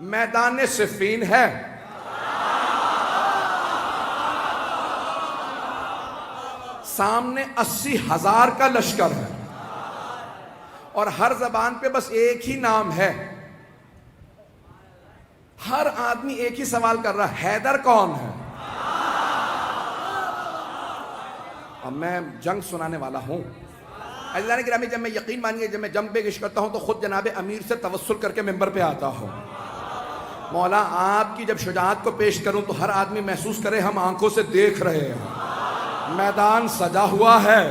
میدان صفین ہے، سامنے 80,000 کا لشکر ہے، اور ہر زبان پہ بس ایک ہی نام ہے. ہر آدمی ایک ہی سوال کر رہا ہے، حیدر کون ہے؟ اب میں جنگ سنانے والا ہوں. عزیزان گرامی، جب میں یقین مانیے جب میں جنگ پیش کرتا ہوں تو خود جناب امیر سے توسل کر کے ممبر پہ آتا ہوں. مولا آپ کی جب شجاعت کو پیش کروں تو ہر آدمی محسوس کرے ہم آنکھوں سے دیکھ رہے ہیں. میدان سجا ہوا ہے،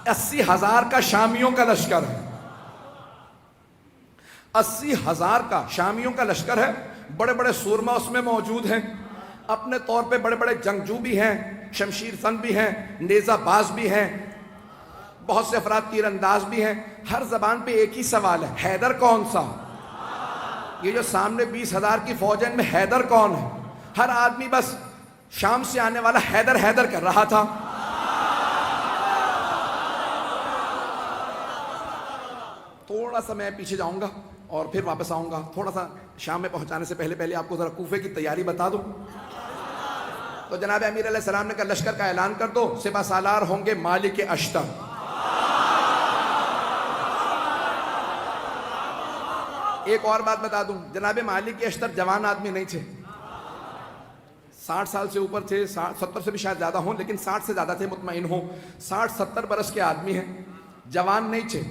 80,000 کا شامیوں کا لشکر ہے، 80,000 کا شامیوں کا لشکر ہے. بڑے بڑے سورما اس میں موجود ہیں، اپنے طور پہ بڑے بڑے جنگجو بھی ہیں، شمشیر زن بھی ہیں، نیزہ باز بھی ہیں، بہت سے افراد تیر انداز بھی ہیں. ہر زبان پہ ایک ہی سوال ہے، حیدر کون سا؟ یہ جو سامنے 20,000 کی فوج ہے ان میں حیدر کون ہے؟ ہر آدمی بس شام سے آنے والا حیدر حیدر کر رہا تھا. تھوڑا سا میں پیچھے جاؤں گا اور پھر واپس آؤں گا. تھوڑا سا شام میں پہنچانے سے پہلے آپ کو ذرا کوفے کی تیاری بتا دوں. تو جناب امیر علیہ السلام نے کہا لشکر کا اعلان کر دو، سپہ سالار ہوں گے مالک اشتر. ایک اور بات بتا دوں، جناب مالک اشتر جوان آدمی نہیں تھے، 60 سال سے اوپر تھے، 70 سے بھی شاید زیادہ ہوں، لیکن 60 سے زیادہ تھے مطمئن ہوں. 60-70 برس کے آدمی ہیں، جوان نہیں تھے.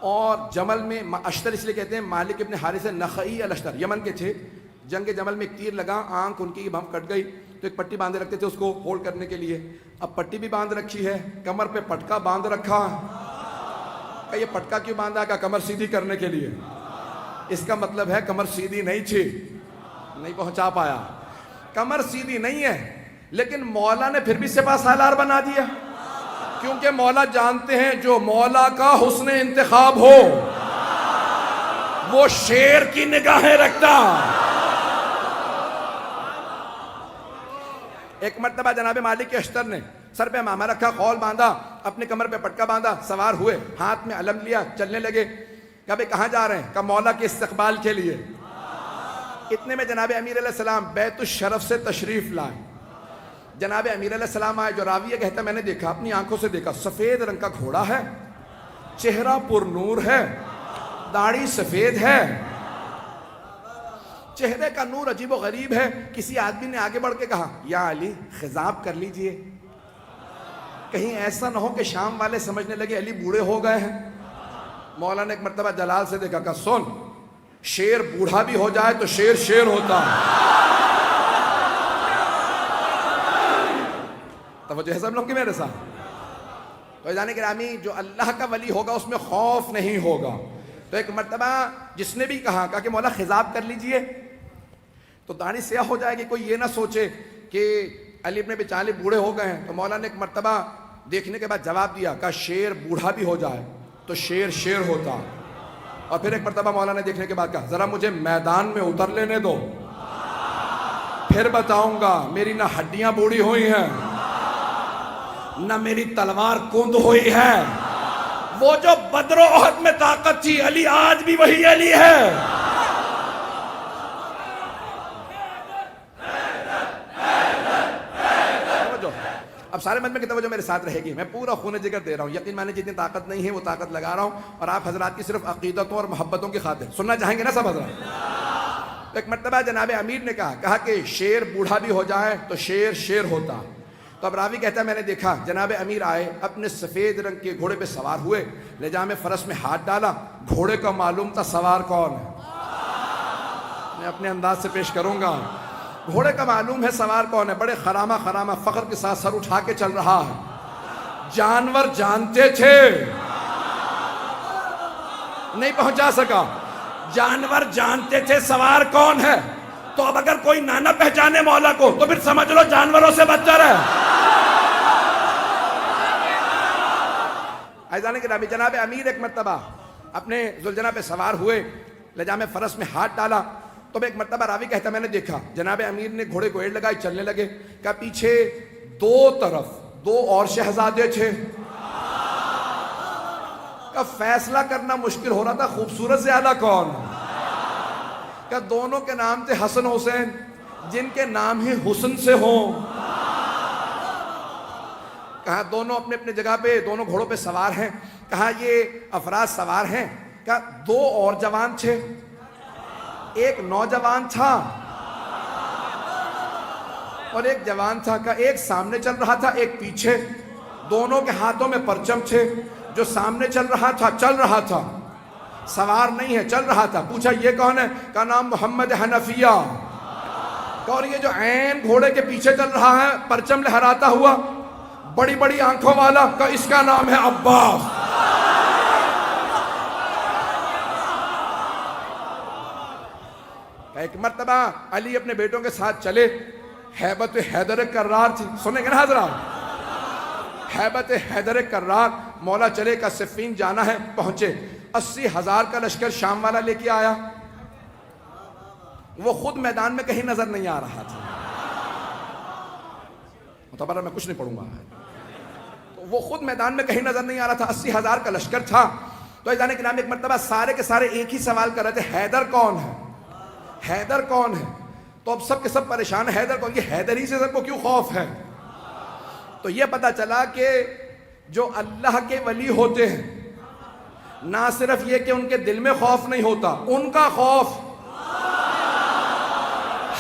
اور جمل میں اشتر اس لیے کہتے ہیں، مالک ابن حارث نخعی الاشتر یمن کے تھے. جنگ جمل میں ایک تیر لگا، آنکھ ان کی بم کٹ گئی، تو ایک پٹی باندھے رکھتے تھے اس کو ہولڈ کرنے کے لیے. اب پٹی بھی باندھ رکھی ہے، کمر پہ پٹکا باندھ رکھا. کہ یہ پٹکا کیوں باندھا؟ کہ کمر سیدھی کرنے کے لیے. اس کا مطلب ہے کمر سیدھی نہیں تھی. نہیں پہنچا پایا. کمر سیدھی نہیں ہے، لیکن مولا نے پھر بھی سپہ سالار بنا دیا، کیونکہ مولا جانتے ہیں جو مولا کا حسن انتخاب ہو وہ شیر کی نگاہیں رکھتا. ایک مرتبہ جناب مالک اشتر نے سر پہ امامہ رکھا، خول باندھا، اپنے کمر پہ پٹکا باندھا، سوار ہوئے، ہاتھ میں علم لیا، چلنے لگے. کہا بھئی کہاں جا رہے ہیں؟ کہا مولا کے استقبال کے لیے. اتنے میں جناب امیر علیہ السلام بیت الشرف سے تشریف لائے. جناب امیر علیہ السلام آئے. جو راوی کہتا ہے میں نے دیکھا، اپنی آنکھوں سے دیکھا، سفید رنگ کا گھوڑا ہے، چہرہ پر نور ہے، داڑھی سفید ہے، چہرے کا نور عجیب و غریب ہے. کسی آدمی نے آگے بڑھ کے کہا یا علی خضاب کر لیجئے، کہیں ایسا نہ ہو کہ شام والے سمجھنے لگے علی بوڑھے ہو گئے ہیں. مولا نے ایک مرتبہ جلال سے دیکھا، کہا سن، شیر بوڑھا بھی ہو جائے تو شیر شیر ہوتا ہے. توجہ ہے سب لوگ کی میرے ساتھ؟ تو جانے گرامی، جو اللہ کا ولی ہوگا اس میں خوف نہیں ہوگا. تو ایک مرتبہ جس نے بھی کہا کہ مولا خضاب کر لیجئے تو داڑھی سیاہ ہو جائے گی، کوئی یہ نہ سوچے کہ علی ابن ابی طالب بوڑھے ہو گئے ہیں. تو مولا نے ایک مرتبہ دیکھنے کے بعد جواب دیا کہ شیر بوڑھا بھی ہو جائے تو شیر شیر ہوتا. اور پھر ایک مرتبہ مولا نے دیکھنے کے بعد کہا ذرا مجھے میدان میں اتر لینے دو، پھر بتاؤں گا. میری نہ ہڈیاں بوڑھی ہوئی ہیں نہ میری تلوار کند ہوئی ہے. وہ جو بدر و احد میں طاقت تھی، علی آج بھی وہی علی ہے. اب سارے مجمع کی توجہ میرے ساتھ رہے گی. میں پورا خون جگر دے رہا ہوں، یقین مانے جتنی طاقت نہیں ہے وہ طاقت لگا رہا ہوں، اور آپ حضرات کی صرف عقیدتوں اور محبتوں کی خاطر سننا چاہیں گے نا سب حضرات. ایک مرتبہ جناب امیر نے کہا کہ شیر بوڑھا بھی ہو جائے تو شیر شیر ہوتا. تو اب راوی کہتا ہے میں نے دیکھا جناب امیر آئے، اپنے سفید رنگ کے گھوڑے پہ سوار ہوئے، لجام فرس میں ہاتھ ڈالا. گھوڑے کا معلوم تھا سوار کون ہے، میں اپنے انداز سے پیش کروں گا. گھوڑے کا معلوم ہے سوار کون ہے. بڑے خرامہ فخر کے ساتھ سر اٹھا کے چل رہا ہے. جانور جانتے تھے، نہیں پہنچا سکا. جانور جانتے تھے سوار کون ہے. تو اب اگر کوئی نہ پہچانے مولا کو تو پھر سمجھ لو جانوروں سے بدتر ہے. عزیزان گرامی، جناب امیر ایک مرتبہ اپنے ذوالجناح پہ سوار ہوئے، لجام فرس میں ہاتھ ڈالا. تو ایک مرتبہ راوی کہتا میں نے دیکھا جناب امیر نے گھوڑے کو ایڑ لگائی، چلنے لگے. کہ پیچھے دو طرف دو اور شہزادے تھے. کا فیصلہ کرنا مشکل ہو رہا تھا خوبصورت زیادہ کون. کہ دونوں کے نام تھے حسن حسین، جن کے نام ہی حسن سے ہوں۔ کہا دونوں اپنے اپنے جگہ پہ دونوں گھوڑوں پہ سوار ہیں۔ کہا یہ افراد سوار ہیں، کہا دو اور جوان تھے، ایک نوجوان تھا اور ایک جوان تھا۔ کہا ایک سامنے چل رہا تھا، ایک پیچھے، دونوں کے ہاتھوں میں پرچم تھے۔ جو سامنے چل رہا تھا سوار نہیں ہے، چل رہا تھا۔ پوچھا یہ کون ہے؟ کہا نام محمد حنفیہ۔ اور یہ جو عین گھوڑے کے پیچھے چل رہا ہے پرچم لہراتا ہوا، بڑی بڑی آنکھوں والا، کہا اس کا نام ہے عباس۔ ایک مرتبہ علی اپنے بیٹوں کے ساتھ چلے، ہیبت حیدر کرار تھی، سنیں گے نا حضرات؟ ہیبت حیدر کرار، مولا چلے کا صفین جانا ہے، پہنچے۔ 80,000 کا لشکر شام والا لے کے آیا، وہ خود میدان میں کہیں نظر نہیں آ رہا تھا۔ متبرہ میں کچھ نہیں پڑھوں گا، وہ خود میدان میں کہیں نظر نہیں آ رہا تھا، 80,000 کا لشکر تھا۔ تو ایک نام ایک مرتبہ سارے کے سارے ایک ہی سوال کر رہے تھے، حیدر کون ہے؟ حیدر کون ہے؟ تو اب سب کے سب پریشان، حیدر کون؟ یہ حیدر ہی سے سب کو کیوں خوف ہے؟ تو یہ پتا چلا کہ جو اللہ کے ولی ہوتے ہیں، نہ صرف یہ کہ ان کے دل میں خوف نہیں ہوتا، ان کا خوف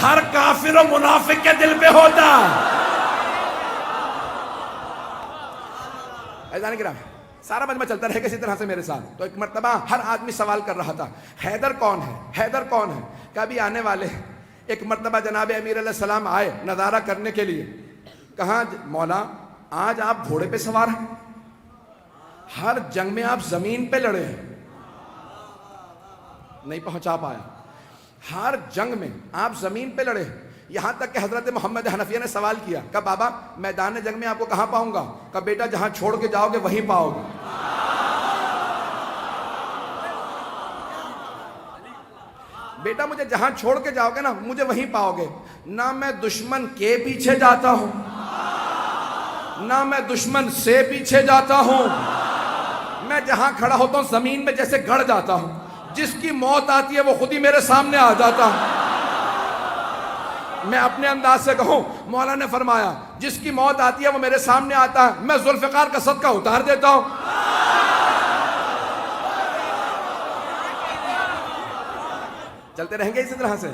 ہر کافر و منافق کے دل پہ ہوتا۔ ایزان کرام سارا مجمع چلتا رہے کسی طرح سے میرے ساتھ۔ تو ایک مرتبہ ہر آدمی سوال کر رہا تھا، حیدر کون ہے؟ حیدر کون ہے؟ کبھی آنے والے۔ ایک مرتبہ جناب امیر علیہ السلام آئے نظارہ کرنے کے لیے۔ کہاں مولا آج آپ گھوڑے پہ سوار ہیں، ہر جنگ میں آپ زمین پہ لڑے ہیں، نہیں پہنچا پایا۔ ہر جنگ میں آپ زمین پہ لڑے، یہاں تک کہ حضرت محمد حنفیہ نے سوال کیا کہ بابا میدان جنگ میں آپ کو کہاں پاؤں گا؟ کہ بیٹا جہاں چھوڑ کے جاؤ گے وہیں پاؤ گے۔ بیٹا مجھے جہاں چھوڑ کے جاؤ گے نا مجھے وہیں پاؤ گے۔ نہ میں دشمن کے پیچھے جاتا ہوں، نہ میں دشمن سے پیچھے جاتا ہوں، میں جہاں کھڑا ہوتا ہوں زمین میں جیسے گڑ جاتا ہوں، جس کی موت آتی ہے وہ خود ہی میرے سامنے آ جاتا ہے۔ میں اپنے انداز سے کہوں، مولا نے فرمایا جس کی موت آتی ہے وہ میرے سامنے آتا ہے، میں ذوالفقار کا صدقہ اتار دیتا ہوں۔ چلتے رہیں گے اسی طرح سے۔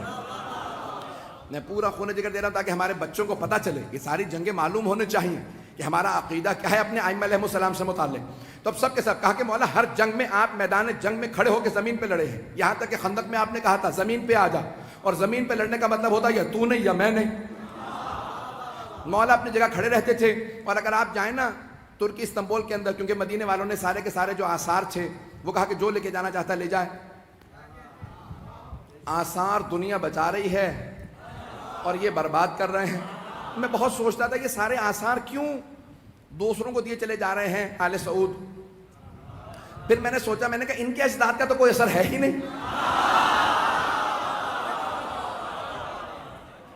میں پورا خون جگر دے رہا ہوں تاکہ ہمارے بچوں کو پتہ چلے، یہ ساری جنگیں معلوم ہونے چاہیے کہ ہمارا عقیدہ کیا ہے اپنے ائمہ علیہ السلام سے متعلق۔ تو اب سب کے سب کہا کہ مولا ہر جنگ میں آپ میدان جنگ میں کھڑے ہو کے زمین پہ لڑے ہیں، یہاں تک کہ خندق میں آپ نے کہا تھا زمین پہ آ جا، اور زمین پہ لڑنے کا مطلب ہوتا ہے یا تو نہیں یا میں نہیں۔ مولا اپنی جگہ کھڑے رہتے تھے، اور اگر آپ جائیں نا ترکی استنبول کے اندر، کیونکہ مدینے والوں نے سارے کے سارے جو آثار تھے وہ کہا کہ جو لے کے جانا چاہتا ہے لے جائے۔ آثار دنیا بچا رہی ہے اور یہ برباد کر رہے ہیں۔ میں بہت سوچتا تھا یہ سارے آثار کیوں دوسروں کو دیے چلے جا رہے ہیں آل سعود۔ پھر میں نے سوچا، میں نے کہا ان کے اجداد کا تو کوئی اثر ہے ہی نہیں،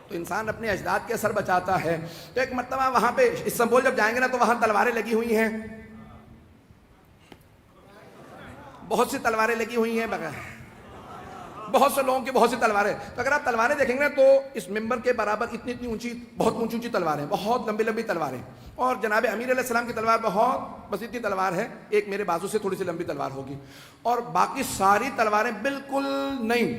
تو انسان اپنے اجداد کے اثر بچاتا ہے۔ تو ایک مرتبہ وہاں پہ استنبول جب جائیں گے نا تو وہاں تلواریں لگی ہوئی ہیں، بہت سی تلواریں لگی ہوئی ہیں، بہت سے لوگوں کی بہت سی تلواریں۔ تو اگر آپ تلواریں دیکھیں گے تو اس ممبر کے برابر اتنی اونچی، بہت اونچی اونچی تلواریں، بہت لمبی لمبی تلواریں، اور جناب امیر علیہ السلام کی تلوار بہت بس اتنی تلوار ہے، ایک میرے بازو سے تھوڑی سی لمبی تلوار ہوگی، اور باقی ساری تلواریں بالکل نہیں۔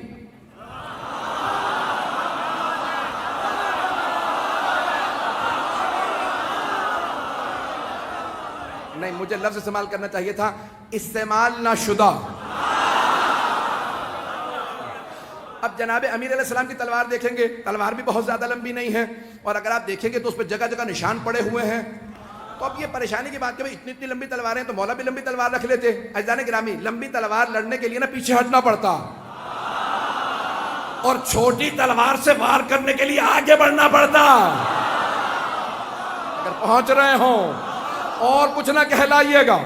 نہیں، مجھے لفظ استعمال کرنا چاہیے تھا استعمال نہ شدہ۔ اب جناب امیر علیہ السلام کی تلوار دیکھیں گے، تلوار بھی بہت زیادہ لمبی نہیں ہے، اور اگر آپ دیکھیں گے تو اس پہ جگہ جگہ نشان پڑے ہوئے ہیں۔ تو اب یہ پریشانی کی بات کہ اتنی اتنی لمبی تلواریں، تو مولا بھی لمبی تلوار رکھ لیتے۔ عزیزان گرامی، لمبی تلوار لڑنے کے لیے نا پیچھے ہٹنا پڑتا، اور چھوٹی تلوار سے وار کرنے کے لیے آگے بڑھنا پڑتا۔ اگر پہنچ رہے ہوں اور کچھ نہ کہلائیے گا۔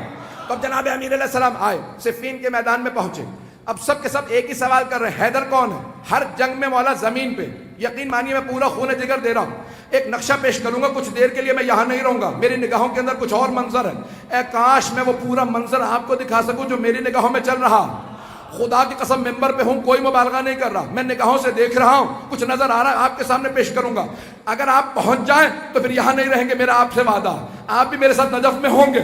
تو اب جناب امیر علیہ السلام آئے، صفین کے میدان میں پہنچے۔ اب سب کے سب ایک ہی سوال کر رہے ہیں، حیدر کون ہے؟ ہر جنگ میں مولا زمین پہ، یقین مانیے میں پورا خون جگر دے رہا ہوں۔ ایک نقشہ پیش کروں گا، کچھ دیر کے لیے میں یہاں نہیں رہوں گا، میری نگاہوں کے اندر کچھ اور منظر ہے۔ اے کاش میں وہ پورا منظر آپ کو دکھا سکوں جو میری نگاہوں میں چل رہا۔ خدا کی قسم ممبر پہ ہوں، کوئی مبالغہ نہیں کر رہا، میں نگاہوں سے دیکھ رہا ہوں، کچھ نظر آ رہا ہے، آپ کے سامنے پیش کروں گا۔ اگر آپ پہنچ جائیں تو پھر یہاں نہیں رہیں گے، میرا آپ سے وعدہ، آپ بھی میرے ساتھ نجف میں ہوں گے۔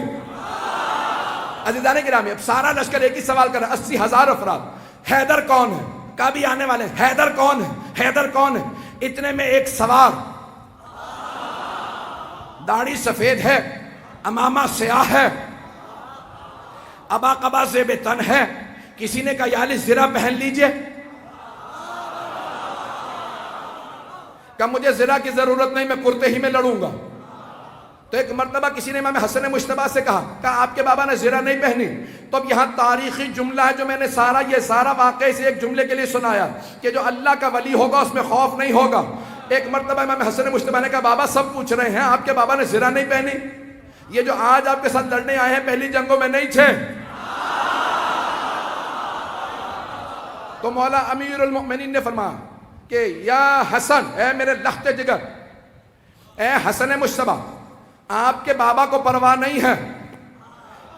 عزیزان گرامی، اب سارا لشکر ایک ہی سوال کر رہا ہے، 80,000 افراد، حیدر کون ہے؟ کبھی آنے والے ہیں، حیدر کون ہے؟ حیدر کون ہے؟ اتنے میں ایک سوار، داڑھی سفید ہے، امامہ سیاہ ہے، ابا قبا زیب تن ہے، کسی نے کہا یا علی زرہ پہن لیجئے، کہ مجھے زرہ کی ضرورت نہیں، میں کرتے ہی میں لڑوں گا۔ تو ایک مرتبہ کسی نے امام حسن مجتبیٰ سے کہا آپ کے بابا نے زرہ نہیں پہنی۔ تو اب یہاں تاریخی جملہ ہے جو میں نے یہ سارا واقعہ سے ایک جملے کے لیے سنایا کہ جو اللہ کا ولی ہوگا اس میں خوف نہیں ہوگا۔ ایک مرتبہ امام حسن مجتبیٰ نے کہا بابا سب پوچھ رہے ہیں آپ کے بابا نے زرہ نہیں پہنی، یہ جو آج آپ کے ساتھ لڑنے آئے ہیں پہلی جنگوں میں نہیں تھے۔ تو مولا امیر المؤمنین نے فرمایا کہ یا حسن، اے میرے لخت جگر، اے حسن مجتبیٰ، آپ کے بابا کو پرواہ نہیں ہے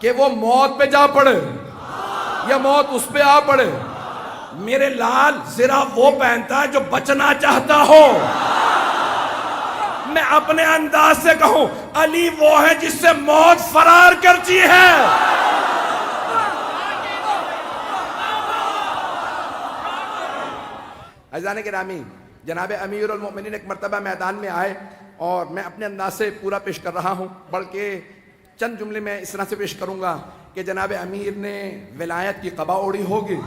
کہ وہ موت پہ جا پڑے یا موت اس پہ آ پڑے، میرے لال زرہ وہ پہنتا ہے جو بچنا چاہتا ہو۔ میں اپنے انداز سے کہوں علی وہ ہے جس سے موت فرار کرتی ہے۔ عزیزان گرامی، جناب امیر المؤمنین ایک مرتبہ میدان میں آئے اور میں اپنے انداز سے پورا پیش کر رہا ہوں، بلکہ چند جملے میں اس طرح سے پیش کروں گا کہ جناب امیر نے ولایت کی قبا اوڑی ہوگی،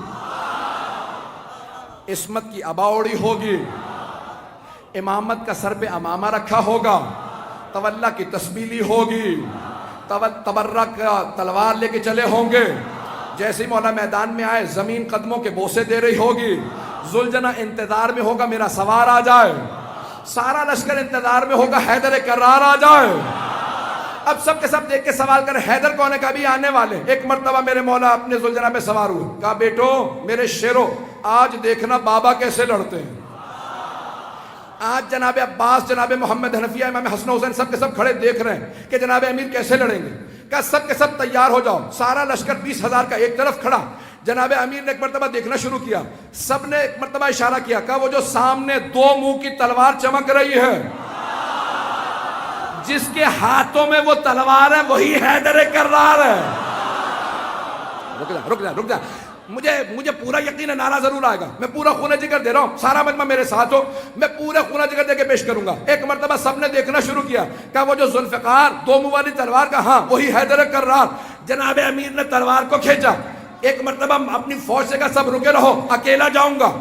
عصمت کی ابا اوڑی ہوگی، امامت کا سر پہ امامہ رکھا ہوگا، تولا کی تسبیلی ہوگی، تبرک تلوار لے کے چلے ہوں گے، جیسے ہی مولا میدان میں آئے زمین قدموں کے بوسے دے رہی ہوگی، ذوالجناح انتظار میں ہوگا میرا سوار آ جائے، سارا لشکر انتظار میں ہوگا حیدر کرار آ جائے۔ اب سب کے سب دیکھ کے سوال کر حیدر کون ہے؟ کبھی آنے والے۔ ایک مرتبہ میرے مولا اپنے ذوالجناح پہ سوار ہوئے، کہا بیٹو میرے شیرو آج دیکھنا بابا کیسے لڑتے ہیں۔ آج جناب عباس، جناب محمد حنفیہ، امام حسن حسین سب کے سب کھڑے دیکھ رہے ہیں کہ جناب امیر کیسے لڑیں گے۔ کہا سب کے سب تیار ہو جاؤ، سارا لشکر 20,000 کا ایک طرف کھڑا۔ جناب امیر نے ایک مرتبہ دیکھنا شروع کیا، سب نے ایک مرتبہ اشارہ کیا، کہا وہ جو سامنے دو منہ کی تلوار چمک رہی ہے، جس کے ہاتھوں میں وہ تلوار ہے وہی حیدر کرار ہے۔ رک جا، مجھے پورا یقین ہے نعرہ ضرور آئے گا، میں پورا خونہ جگر دے رہا ہوں، سارا مجمع میرے ساتھ ہو، میں پورا خونہ جگر دے کے پیش کروں گا۔ ایک مرتبہ سب نے دیکھنا شروع کیا، کہا وہ جو ذوالفقار دو منہ والی تلوار کا، ہاں وہی حیدر کرار۔ جناب امیر نے تلوار کو کھینچا، ایک مرتبہ اپنی فوج سے کہا سب رکے رہو، اکیلا جاؤں گا،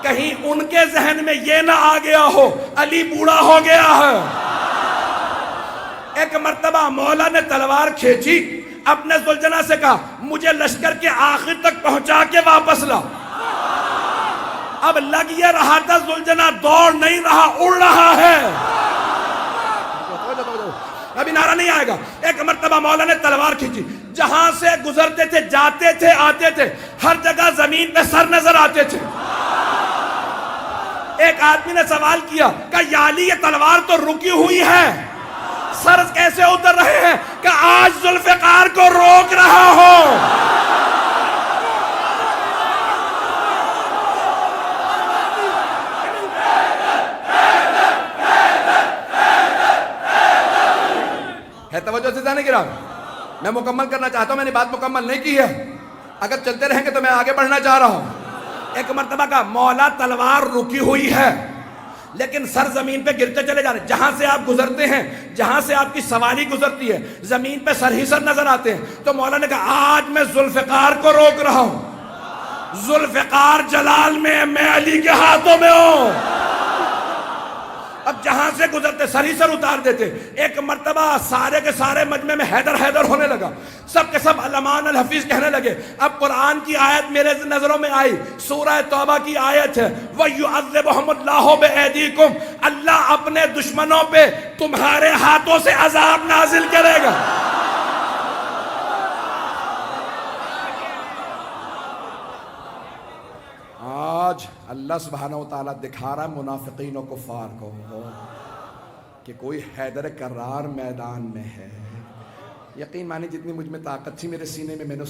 کہیں ان کے ذہن میں یہ نہ آ گیا ہو علی بوڑھا ہو گیا ہے۔ ایک مرتبہ مولا نے تلوار کھینچی، اپنے ذوالجناح سے کہا مجھے لشکر کے آخر تک پہنچا کے واپس لا۔ اب لگ یہ رہا تھا ذوالجناح دوڑ نہیں رہا، اڑ رہا ہے۔ ابھی نعرہ نہیں آئے گا۔ ایک مرتبہ مولا نے تلوار کھینچی، جہاں سے گزرتے تھے، جاتے تھے، آتے تھے، ہر جگہ زمین پہ سر نظر آتے تھے۔ ایک آدمی نے سوال کیا کہ یا علی یہ تلوار تو رکی ہوئی ہے، سر کیسے اتر رہے ہیں؟ کہ آج ذوالفقار کو روک رہا ہو۔ ہے توجہ سے جانے گرام، میں مکمل کرنا چاہتا ہوں، میں نے بات مکمل نہیں کی ہے، اگر چلتے رہیں گے تو میں آگے بڑھنا چاہ رہا ہوں۔ ایک مرتبہ کا مولا تلوار رکی ہوئی ہے لیکن سر زمین پہ گرتے چلے جا رہے ہیں، جہاں سے آپ گزرتے ہیں، جہاں سے آپ کی سواری گزرتی ہے، زمین پہ سر ہی سر نظر آتے ہیں۔ تو مولا نے کہا آج میں ذوالفقار کو روک رہا ہوں، ذوالفقار جلال میں علی کے ہاتھوں میں ہوں۔ اب جہاں سے گزرتے سر ہی سر اتار دیتے۔ ایک مرتبہ سارے کے سارے مجمع میں حیدر حیدر ہونے لگا، سب کے سب علمان الحفیظ کہنے لگے۔ اب قرآن کی آیت میرے نظروں میں آئی، سورہ توبہ کی آیت ہے، وَيُعَذِّبُهُمُ اللَّهُ بِأَيْدِيكُمْ، اللہ اپنے دشمنوں پہ تمہارے ہاتھوں سے عذاب نازل کرے گا۔ آج اللہ سبحانہ وتعالیٰ دکھا رہا ہے منافقین و کفار کو کہ کوئی حیدر کرار میدان میں ہے۔ یقین مانی جتنی مجھ میں طاقت تھی میرے سینے میں، میں نے